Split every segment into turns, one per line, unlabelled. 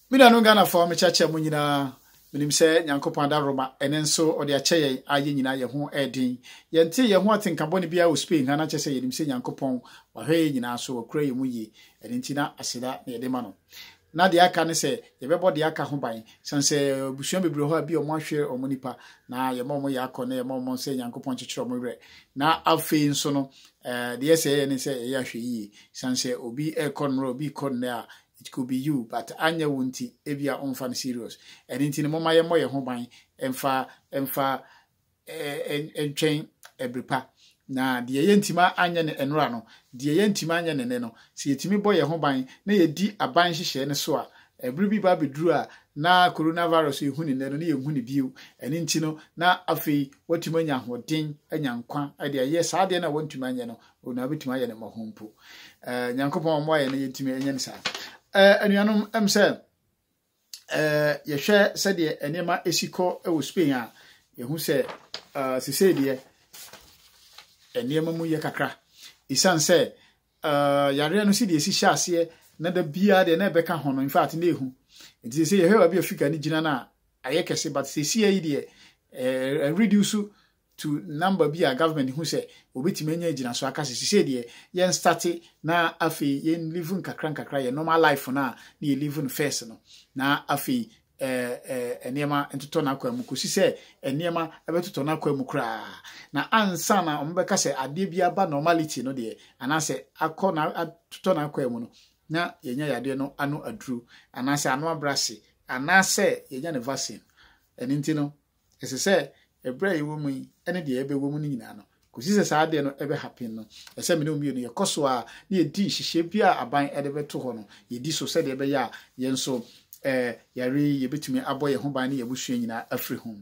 Mina no Ghana for me chacha mu nyina minim se Nyankopon da Roma ene nso ode ache ye aye nyina ye ho edin ye nte ye ho atenkabɔ ne bia wo Spain ha na che se yenim se Nyankopon wa hwe nyina so okura ye mu yi ene ntina aseda na ye de ma no na de aka ne se ye bɛbɔ de aka ho ban sanse busuan bebre ho abi o mo ahwe o mo nipa na ye mo ye akɔ na ye mo se Nyankopon kyekyere mo werɛ na afei nso no de ye se ye ne se ye ahwe yi sanse obi ekɔnro obi kɔnne a it could be you, but anya wunti ebia onfan serious. And intini mama ye moye ho ban emfa entwen ebrepa. Na de ye ntima anya ne enra no, de ye ntima anya ne no. Se yetimi boye ho ban na ye di aban hyehye ne so a ebri bi ba beduru a na coronavirus ye huni ne no ne ye huni biu. Eni nti no na afei watuma nya hoden anya nkwa ade ye saa de na wantuma anya no, ona betuma anya ne mahompo. Nyankopon mo aye ne yetimi anya ne saa. Anuanom emse yehwe se de enema esiko e wo Spain a yehu se sese de enema mu ye kakra isan se yare no si de esi hyase na da bia de na beka ho no in fact na ehu nti se yehe wa bi Africa ni gina na ayekese but sese yi de reduce to number be a government who say obetime anya gina so aka sese de yen start na afi yen live nkakra ye normal life na ye live first no na afi enema entoto na akwa mu kosi se enema ebetoto na akwa mu kra na ansa na ombeka se ade bia ba normality no de anase akọ na atoto na akwa mu no na yenya yade no ano aduru anase ano abrase anase yenya ne vaccine eninti no ese se ebra yewo mu ene de ebe wo mu ni nyina no kosi se saa de no ebe happen no ese me no mbienu ye koso a na ye di hihye bia aban ede beto ho no ye di so se de ebe ya ye nso yare ye betumi aboye ho ban ne ye busua nyina afri ho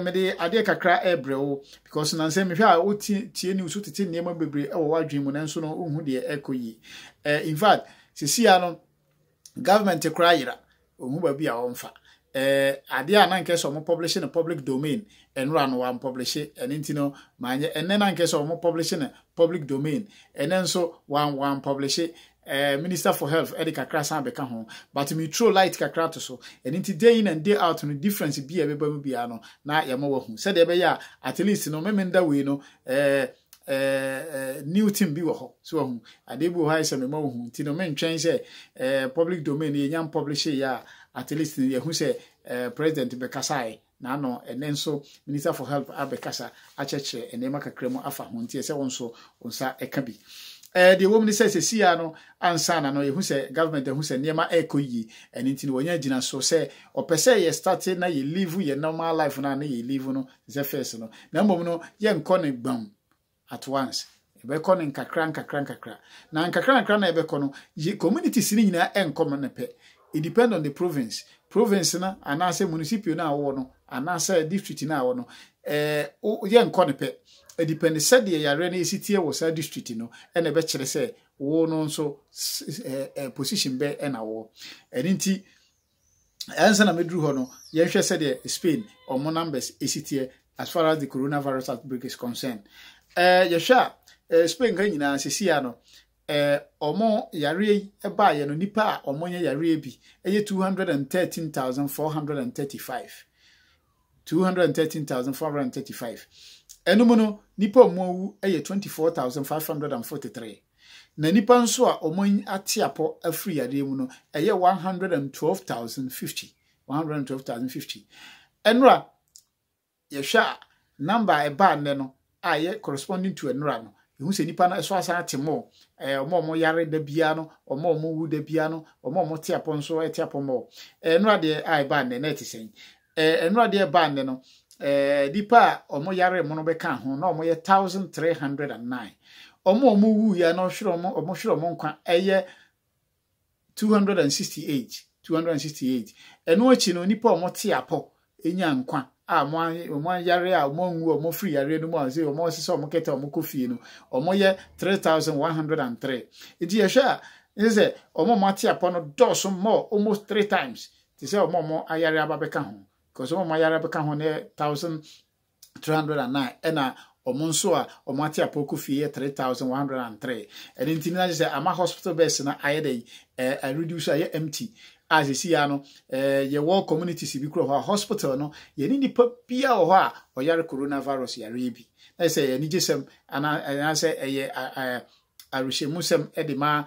me de ade kakra ebrewo because na nsem hwe a otie ni usu tete nema bebre e wo wadwen mu na nso no ohu de ekoyi in fact sisia no government kra yira ohu ba bia wonfa ade a na nke so mo publish in public domain enra no wan publish enti no manye enne na nke so mo publish in public domain enen so wan publish Minister for Health Edika Krasa beka ho but me throw light kakra to so enti day in and day out no difference bi e beba mu bia no na ye mo wahu said e be ya at least no memenda we no new team bi wo ho so wahu ade bi wo ha ise me mo wahu ti no mentwen se public domain ye nyam publish ya at least ye hu se president bekasai na no enenso Minister for Health abekasa acheche enema kakra mu afa ho nti se wonso onsa eka bi the woman says sia no ansa na no ye hu se government hu se niema ekoyi enti no wonya gina so se opese ye start na ye live ye normal life na ye live no ze first no na mbom no ye nko ne gbam at once ebe ko ne nkakra na nkakra na ebe ko no community sini nyina enko ne pe it depend on the province na anase municipal na awo no anase district na awo no ye nko ne pe it depend said the yare na esitie wo sa district no ene be kire se wo no nso position be na wo enti ansa na medru ho no ye hwe said the Spain omo numbers esitie as far as the coronavirus outbreak is concerned ye sha Spain ga nyina sesia no omo yare e ba ye no nipa a omo nya yare bi eye 213,435 Enumu no nipa omu eye 24,543 na nipa nso a omo atiapo afri yare mu no eye 112,050 enra yehwa number e ba ne no aye corresponding to enra no ehu se nipa na so asa atemo omo yare da bia no omo wu da bia no omo tiapo nso atiapo mo enra de ai ba ne na tisen enra de ba ne no dipa omo yare mo no beka ho na omo ye 1309 omo wu ya no hwero mo nkwa eye 268 eno achi no nipa omo tiapo enya nkwa omo yare a omo nwu omo free yare no mo aze omo sese omo keta omo kofie no omo ye 3103 edi ye hwa is omo matiapo no doso more almost 3 times ti say omo ayare ababeka ho because omo yare beka ho ne 1309 ena omonso a omate apoko fie 3103 ene ntini na say ama hospital beds na ayede reduce aye empty as you see ano ye war communities bi kro hospital no ye ni nipa bia wo a oyare coronavirus yare bi na say ye ni jesem ana say eye arushemusem edema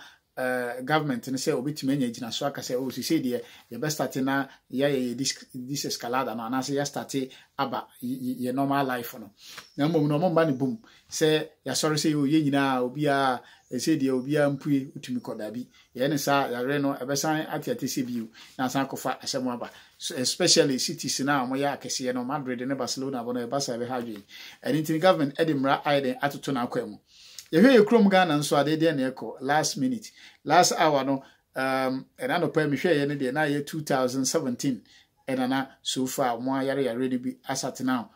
government and say obitime anya gina so aka say oh say dey you best start na this escalade na na say you start aba your normal life no na mom no mom ba ne boom say ya sorry say you nyina obi a say dey obi a mpue utumi koda bi ye ne sa ya re no ebesan atiate se biu na san kofa asem aba especially cities na mo ya akese no Madrid ne Barcelona bono e basa be hadwe anything government edimra aiden atoto na akwemu ye krom Ghana nso ade de na eko last minute last hour no and I no pay me hwe ye ne de na ye 2017 and na so far mo yare ready be asat now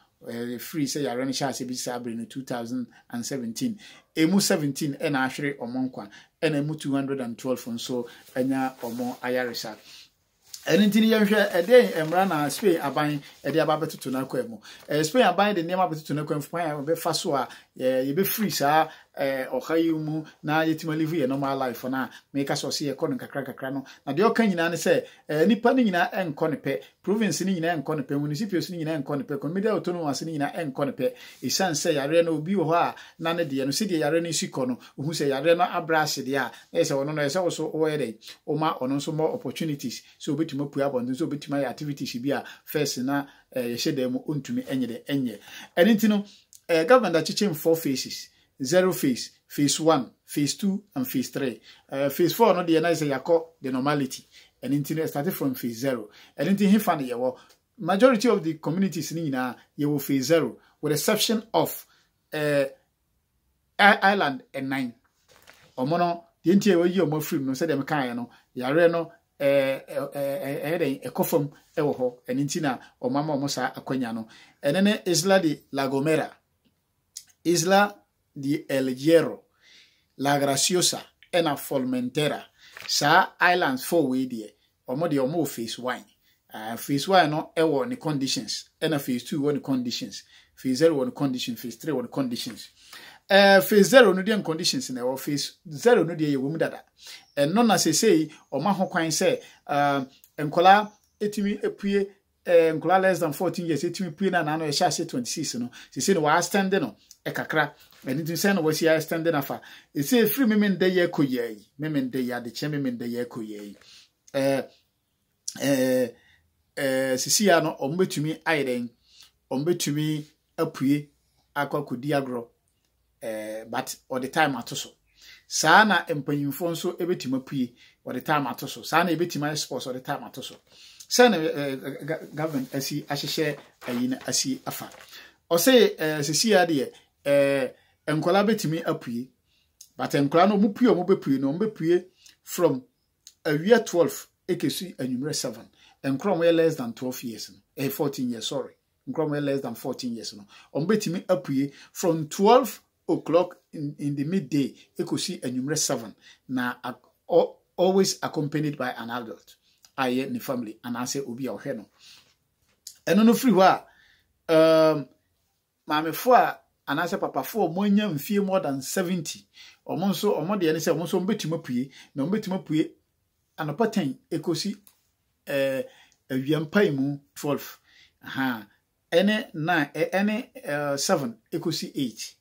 free say yare ne sha se bi sabre no 2017 emu 17 and ahwere omonkwa and emu 212 nso anya omo ayaresa Anything you share a day, Emrana, Spain, Abine, a day about to Naquemo. Spain, Abine, the name of to Naquem, be Fasua, you be free, sir, or Hayumu, now you to live a normal life for now, make us see a corner cracker crano. Now, the Okan say, any punning in and conipe, province in and conipe, municipal in and conipe, committee autonomous in and conipe, his son say, I ran no bioha, none of the city Areni Sicono, who say I ran not abrassidia, as I also already, Oma on also more opportunities, so to mo pua bon so beti my activities bi a first na ye hye mu ontumi enye no government that chiche 4 phases 0 phase phase 1 phase 2 and phase 3 phase 4 no dey na say yakọ the normality no started from phase 0 hifa na yewo majority of the communities ni na yewo phase 0 with exception of island and 9 omono the ntie we yi omo free no say dem kan no yare no ekofom ewo ho enintina omama omosa akwanya no enene Isla de La Gomera, Isla de El Hierro, La Graciosa ena Formentera sa islands 4 we there omo de omo phase 1 phase 1 no ewo ni conditions ena phase 2 won conditions phase 0 won condition phase 3 won conditions phase 0 no dey conditions na phase 0 no dey yewum dada and no na say o ma ho kwan say enkola etimi epue enkola less than 14 years etimi pue na no e sha 26 no say no wa stand no e kakra and it say no we see stand na fa e say free memen dey ekoyi memen dey ya de che memen dey ekoyi sisi ya no ombetumi ayeden ombetumi apue akokodi agro but all the time atoso saa na empanyimfo nso ebetima pue all the time atoso saa na ebetima sports all the time atoso saa na government asi ahyehe ayina asi afa o say sisi ya de enkola betimi apue but enkola no mu pue o mu bepue no mbepue from awia 12 ekesi anwumre 7 enkro mo less than 12 years no 14 years sorry enkro mo less than 14 years no ombetimi apue from 12 o'clock in the midday ekosi anwumre 7 na always accompanied by an adult aye ni family and I say obi a ohwe no eno no free wa mamefo a anase papafo mo nya mfie more than 70 omonso omode ye ne se omonso mbetimo pue na mbetimo pue anopa 10 ekosi awiampai mu 12 ene 9 ene 7 ekosi 8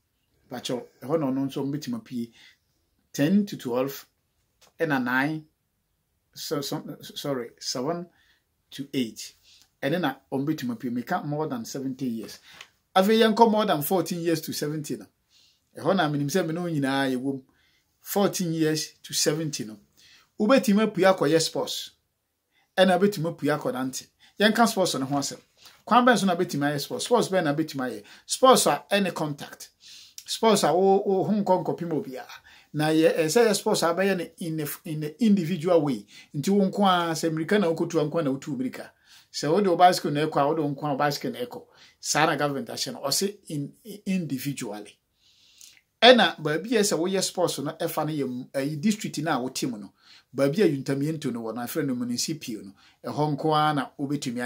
bacho ho no no nso mbetimo pue 10 to 12 ena 9 sorry 7 to 8 ene na ombetimo pue make more than 70 years ave yenko more than 14 years to 70 no ho na minim se me no nyina yewom 14 years to 70 no ubetimo pue akoye sports ena betimo pue akodante yenka sports no ho asem kwan ben so na betimo aye sports ben na betimo aye sports are any contact sports are o hunko nkopimo bia na ye say sports abaye in a individual way nti wo nko a se America na okotu nko na otu America se wo de bicycle na ekwa wo de nko bicycle na eko sana government action o say individually ena ba bia se wo ye sports no efa na ye district na wo team no ba bia yuntamiento no na afre no municipal no ho nko a na obetumi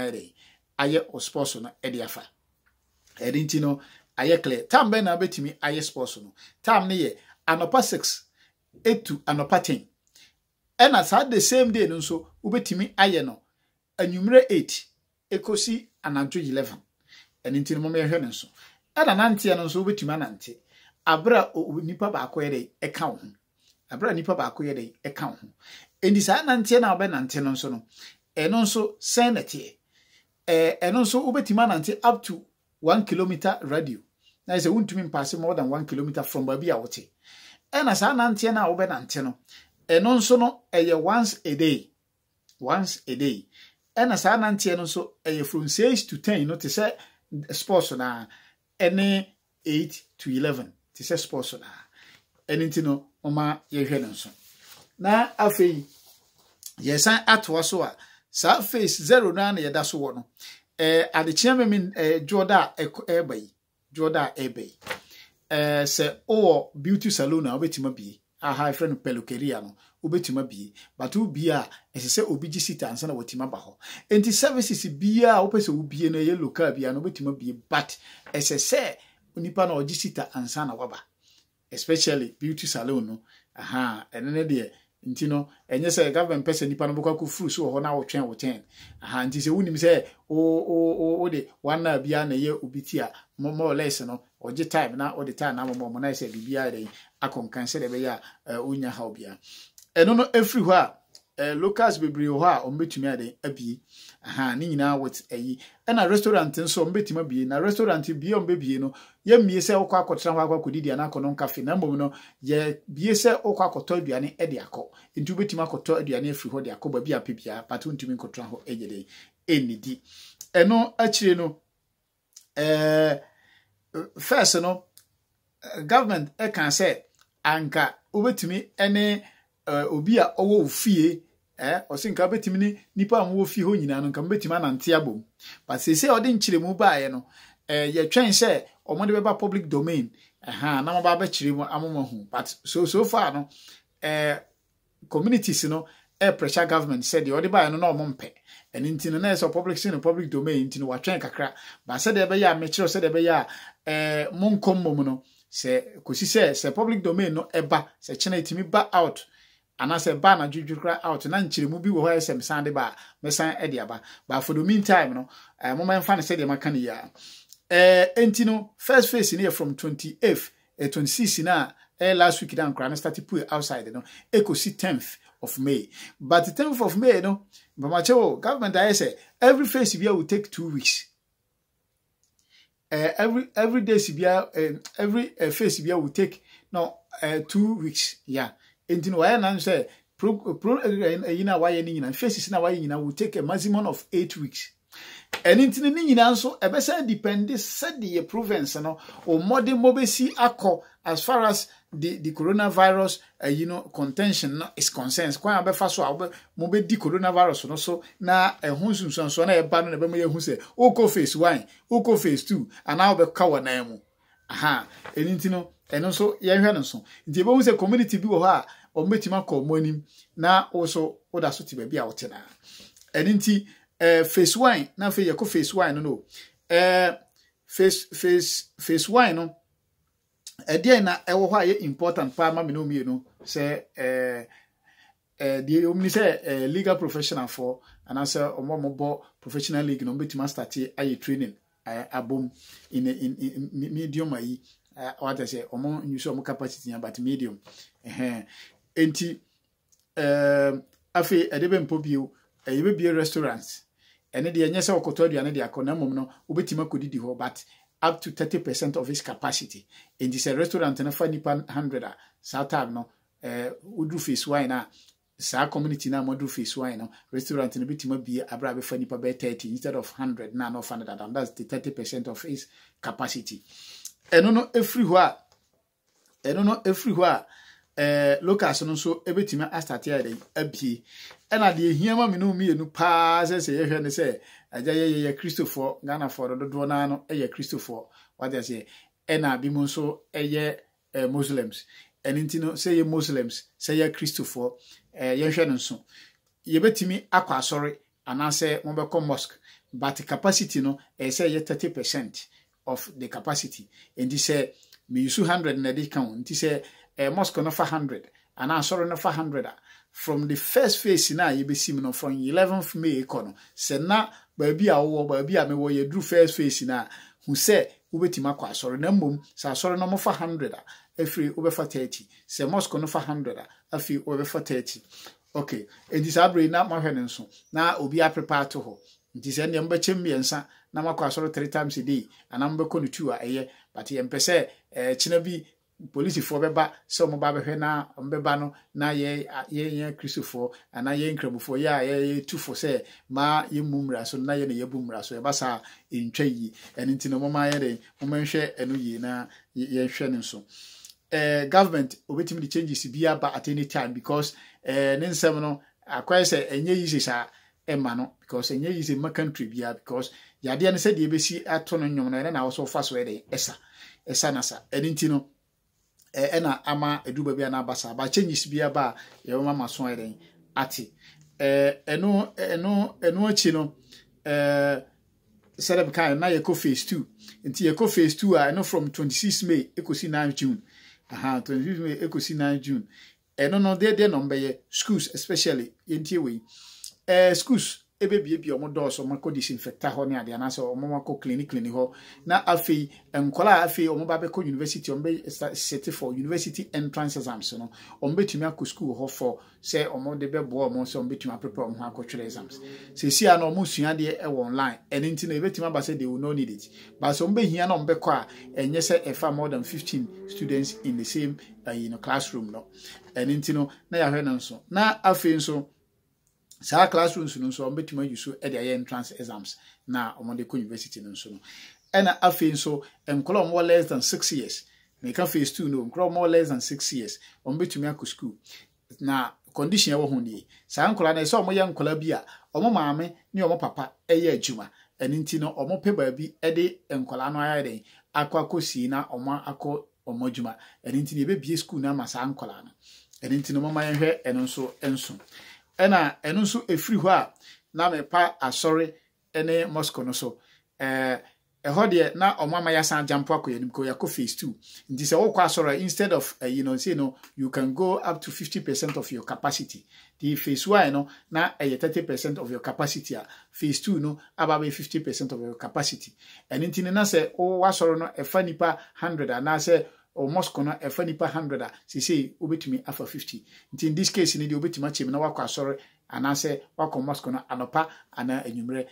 aye o sports no e de afa edinti no aye clear time be na betimi aye sports no time ne ye anopa 6 8 to anopa 10 and as the same day no so ubetimi aye no anwumre 8 ekosi anadwo 11 and intino mo me hwe ne so ana nante no so ubetimi anante abra nipa ba akoyede eka wo abra nipa ba akoyede eka wo endi sa nante na obe nante no so no eno nso senete eno nso ubetimi anante up to 1 kilometer radio na say wuntumi pass more than 1 kilometer from baby a wote ena sa nante na obe nante no eno nso no eye once a day ena sa nante no so eye from 6 to 10 no to say sports na ene 8 to 11 to say sports na eni ntino oma ye hwe no so na afei yesan atwa so a sa face 0 na na yeda so wo no adechia memin joda ebai se o beauty salon a obetima bi a high friend peluqueria no obetima bi but obi a esese obi gi sita ansa na watima ba ho enti services bi a opese obi no ye local bi a no obetima bi but esese onipa na ogi sita ansa na waba especially beauty salon no enene de nti no enye se government person nipa no bokwa ku furu so ho na wotwen woten nti se wunim se o de wana bia na ye obiti a more less no oje time na o de time na mo na se bibia dey akonkan se de be ya onya ha obia eno no every ho a locals bebre ho a ombetumi ade abi ni nyina what ayi na restaurant nso ombetumi abi na restaurant bi ombebie no ye mie se okwa akotra ho akwa kodidi na akono cafe na mbom no ye bie se okwa akoto aduane e de akọ nti obetumi akoto aduane afiri ho de akọ ba bia pebia patu ntumi nkotra ho ejede enidi eno akire no first no government e kan say anka obetumi ene obi a owo ofie osinka betimi ni nipa am wo fie ho nyina no nka betimi anante abom but say odi nchiremu baaye no ye twen say omode beba public domain na mo ba ba chiremu amomahu but so far no communities no pressure government said the odi baaye no na omompe and intino na so public domain intino wa twen kakra but said de be ya me kire said de be ya monkom mom no se kosi se public domain no eba se chena itimi ba out anase ba na jujukra out na nchiremu bi wo ho esem sande ba mesan e dia ba but for the meantime no moma mfa ne se de maka ne ya entino first phase ne from 28th 26 na last week dan kra na start put outside no ekosi 10th of May but the 10th of May no bamacho government I say every phase will take 2 weeks every day every phase will take 2 weeks yeah entino why na say yina why ni nyina phases na why nyina will take a maximum of 8 weeks and entino ni nyina nso ebesa depend said the province no or modern mobesi akọ as far as the coronavirus contention no is concerned kwa abefa so mo be di coronavirus no so na ehunsunsun so na eba no na be mo yehu se oko phase 1 oko phase 2 ana obeka wona mu entino eno so ye hwe no so nti ebe hu se community bi wo ho a ometima ko mo anim na also oda so ti ba bi a wote na enti phase 1 na fe ye ko phase 1 no phase 1 no dia na ewo ho aye important pa ma me no mie no say the omni say legal professional for and as omobo professional league no betima start aye training abom in medium ayi what I say omo use omo capacity but medium enti afi edebe mpobio ebe bie restaurants ene de enye se okoto aduane de akona mom no obetima kodidi ho but up to 30% of its capacity in this restaurant na fa nipa 100 sa time no udru face wine na sa community na modru face wine no restaurant na bitima bi abra be fa nipa be 30 instead of 100 na no 100 and that's the 30% of its capacity eno no every ho a locals no so ebetima astart ya dey abi ena de hiama me no mienu pa se ye hwe ne se aja ye Christopher Ghana for do na no ye Christopher what they say ena bi mo so ye Muslims enintino say ye Muslims say ye Christopher ye hwe no so ye betimi akwa asori anase mo be ko mosque but capacity no say ye 30% of the capacity. And he said, me use 100 na dey count. And he said, mosque no for 100, and I sorry no for 100. From the first phase na you be see me no from 11th May kono. Say na baby a wo baby a me wo ye do first phase na who say ubetima kwa sorry na mum sa sorry no mo for 100 every over for 30. Say mosque no for 100 afi over for 30. Okay, and this abre na ma hwene nso na obi a prepare to ho. Nti se ne mbechem miensa na makwa sorry 3 times a day and am be kono 2 a eye but ye mpese china bi police for beba so mo ba behwe na mbeba no na ye Christopher ana ye nkrabufo ye tu for say ma ye mumra so na ye na ye bumra so e ba sa entwa yi eni nti no mo ma ye de mo menhwe eno yi na ye hwe ne so government obetimi the changes bia ba at any time because ne nsem no akwai say enye yi sa emma no because enye yi ma country bia because yade ne say de besi ato no nwom na na wo fa so e de esa na sa eni nti no ena ama eduba bia na abasa ba changes bia ba ye mama so eren ati eno achi no sereb kan na ye ko phase 2 nti ye ko phase 2 a eno from 26 May ekosi 9 June 26 May ekosi 9 June eno no de no mbeye schools especially yentie we schools ebebie omo dos omo ko disinfecta ho ne ade na so omo ko clinic ho na afei enkola afei omo ba be ko university omo be set for university entrance exams no omo betumi akọ school ho for say omo de be bo omo so omo betumi prepare omo akọ exams se si ana omo sua de e online eni nti na betumi ba say they will not need it but so omo be hia na omo be ko a enye say e fa more than 15 students in the same classroom no eni nti no na ya hwe na nso na afei nso sa classrooms no so betuma use e dey entrance exams na omode ko university no so no ena afi so enkola more less than 6 years na ka phase 2 no enkola more less than 6 years betumi akọ school na condition e wo ho ni sa enkola na so omoye enkola bi a omo maame ni omo papa eye adwuma eni nti no omo pe ba bi e de enkola no aya den akwakosi na omo akọ omo adwuma eni nti ne be bie school na ma sa enkola no eni nti no mama yenhwe eno so enso ena eno nso efiri ho a na me pa asori ene mosque no so ho de na omama ya san jump akoyanim ko yakọ phase 2 nti se wo kwa asori instead of you can go up to 50% of your capacity the phase 1 no na 30% of your capacity phase 2 no about 50% of your capacity and nti na se o wasori no efa nipa 100 na se o mosque no efa nipa 100 say obetumi afa 50 nti in this case ni de obetumi achim na wakọ asori anase wakọ mosque no anopa ana enwumre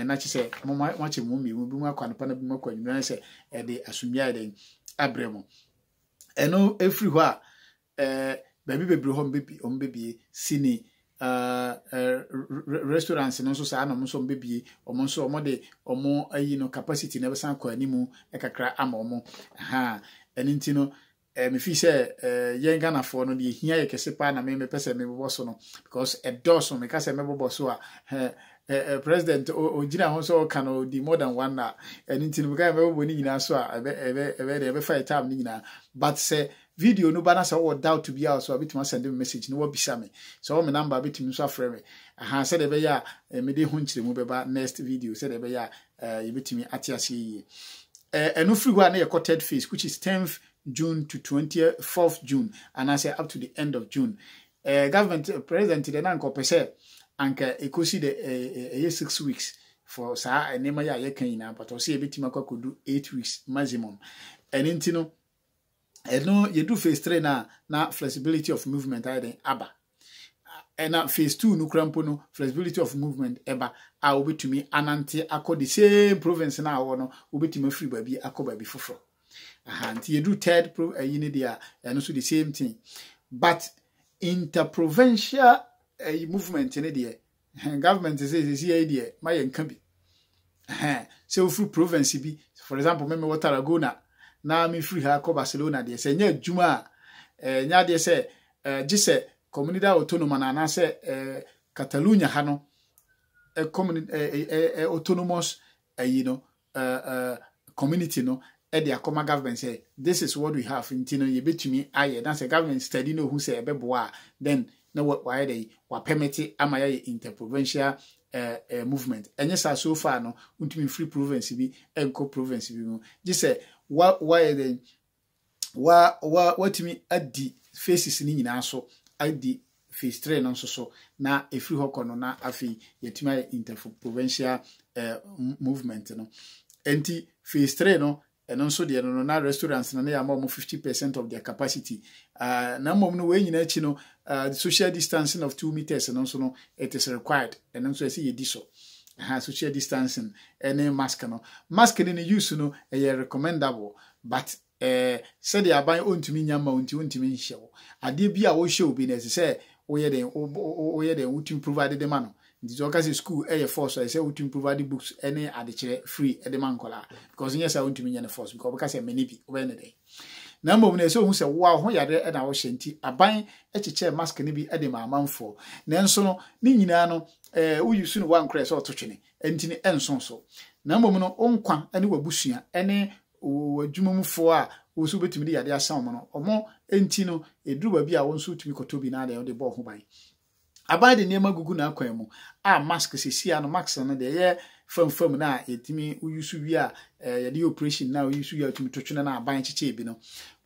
na chi se mo chi mo mi bi mu akọ anopa na bi mu akọ enwumre se e de asumia de abremo eno efiri ho a baby bebre ho mbebie sini restaurants no so sa na mo so mbebie omo so omo de omo no capacity na be san akọ animu ekakra ama omo eni nti no me fi say yen Ghana for no de hia ye kese pa na me pese me bobo so no because e doso me ka say me bobo so a president o gina ho so kan o di more than one na eni nti no me ka me bobo ni nyina so a ebe fight time ni nyina but say video no bana say o doubt to be out so abituma send me message no wo bisa me so me number abitumi so afre me say de be ya me de ho nchire mu beba next video say de be ya ye bitumi atiase yi eno free one na your third phase which is 10th June to 24th June and I say up to the end of June government president the na nko pese anka ekosi de 6 weeks for sa enema ya ye kan ina but o say ebitima kwakodu 8 weeks maximum and intino eno ye do phase 3 na flexibility of movement aiden aba and phase 2 no krampo no flexibility of movement eba a obetumi anante akọ the same province na awo no obetumi free ba bi akọ ba bi foforo nti you do third yini dia and so the same thing but interprovincial movement in there government says see idea my nka bi so free province bi for example me Wateragona na me free ha ko Barcelona there say nya adwuma nya there say gise comunidad autónoma na say Catalonia ha no autonomous community no the Akoma government say this is what we have in Tino ye betumi aye that's a government study no who say ebeboa then no why they were permit amaya interprovincial movement enye sa so far no untimi free province bi enko province bi mu je say why then watimi adi faces ni nyina so adi phase 3 no so na efri hokono na afi yetima interprovincial movement no enti phase 3 no and also the na restaurants na ya more 50% of their capacity na mom no we nyina chi no the social distancing of 2 meters and also no it is required and also I see ye diso social distancing any mask ni use no recommendable but said the aban ontumi nyama ontumi nhyew ade bi a wo hye obi na say oye den wotim provide them no this okase school force I say wotim provide books any adekere free e de man kola because yes I wontumi nya force because okase many bi obe ne dey na mbom na so hu se wo ho yade e na wo hyenti aban echeche mask ni bi e de mamanfo na enso no ni nyina no wo yusu no wan kra so ototwene enti ni enso so na mbom no onkwa ene wabusua ene adwumamfo a wo so betumi de yade asan mo no omo enti no eduru ba bi a won so tumi kotobi na de bo ho ban aban de nema gugu na akwan mu a mask sesia no mask no de ye fam na etimi uyusu wi a yade operation na uyusu ya tumi totwene na aban cheche bi no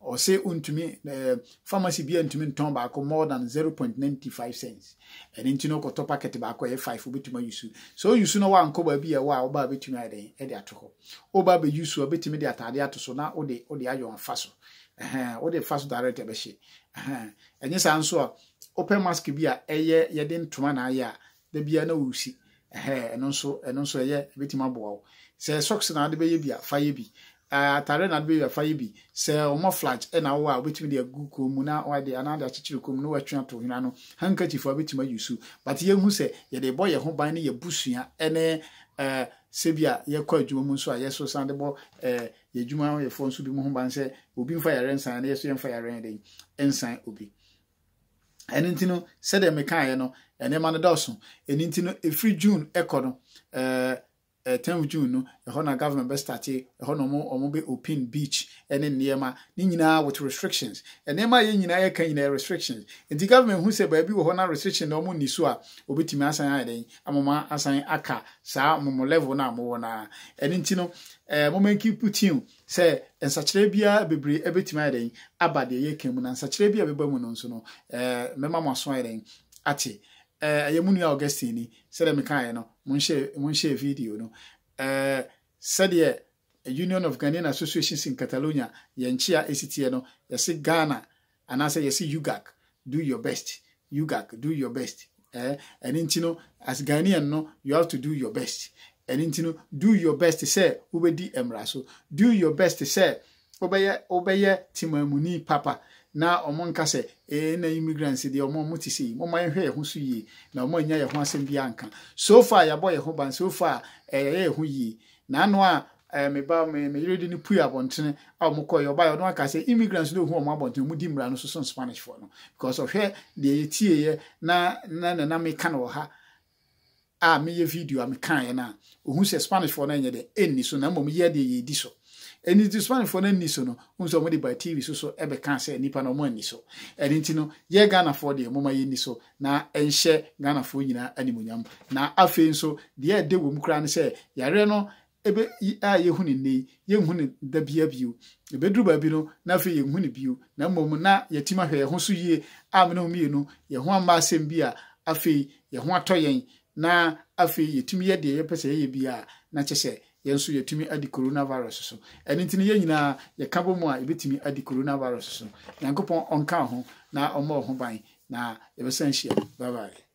o se untumi pharmacy bi antumi nton ba ko more than 0.95 cents and enti no ko packet ba ko ye 5 obetuma yusu so yusu no wa nko ba bi e wa oba betumi ade e de atoho oba be yusu obetumi de atade atoso na ode ayo anfaso ode faso direct e be hye enye san so a open mask bi a eye ye de ntoma na aya da bia na wusi eno nso eye betuma boawo se socks na de be ye bia fa ye bi atare na be fa ye bi se omo flash e na wo a betumi de agu ko mu na wa de anada chichiri ko mu no watwa to hina no handkerchief a betuma yusu but ye hu se ye de boy ye ho ban ne ye busua ene sebia ye kwa adwuma mu nso a ye so sande bo ye dwuma ye fo nso bi mu ho ban se obi mfa yare nsan na ye so ye mfa yare den ensan obi enintino said me kan no ene ma no dawso enintino every June ekono 10 June no ho na government be start ho no omo be open beach ene niema ni nyina with restrictions ene ma ye nyina ye kan nyina restrictions enti government hu se ba bi ho na restriction no mo ni so a obetimi asan aden amoma asan aka sa momo level na mo na enintino moment keep putin say ensachire bia bebre ebetimi aden abade ye kan mu na ensachire bia beba mu no so no mema mo aso aden ati ayemunu Augustine said me kan no mun share video no said ye Union of Ghanaian Associations in Catalonia yenchia esitie no yesi Ghana and I say yesi UGAC do your best do your best and intino as Ghanaian no you have to do your best and intino do your best to say ubedi emra so do your best to say obeye timamuni papa na omonka se na immigrants de omo mutisi mo man hwe ho so yi na omo nya ye ho asem bi anka so far ya boy ho ban so far ye ho yi na no a me ba me yiri ni pu abontene a mo koy oba yo no aka se immigrants no hu omo abontene mu di mra no so Spanish for no because of hwe de ye tie ye na me kan wo ha a me ye video a me kan ye na ohun se Spanish for na nye de enni so na mo ye de ye di so eni to Spanish for na ni so no unso mo de by TV so ebe kan se nipa no mo ani so eni nti no ye Ghana for de mo ma ye ni so na enhye Ghana for nyina animonyam na afi nso de de wo mu kra ne se yare no ebe a ye hu ni nei ye hu ni da bia bio ebe duru ba bi no na afi ye hu ni bio na mom na yetima hwe ho so yie a me no mi no ye ho amba asem bi a afi ye ho atoyen na afi yetimi ye de ye pese ye bia na chese yenso yetumi adi coronavirus so eni ntini ye nyina ye kabo mu a ebetimi adi coronavirus so yankopon onka ho na omo ho ban na ye besan hia bye bye.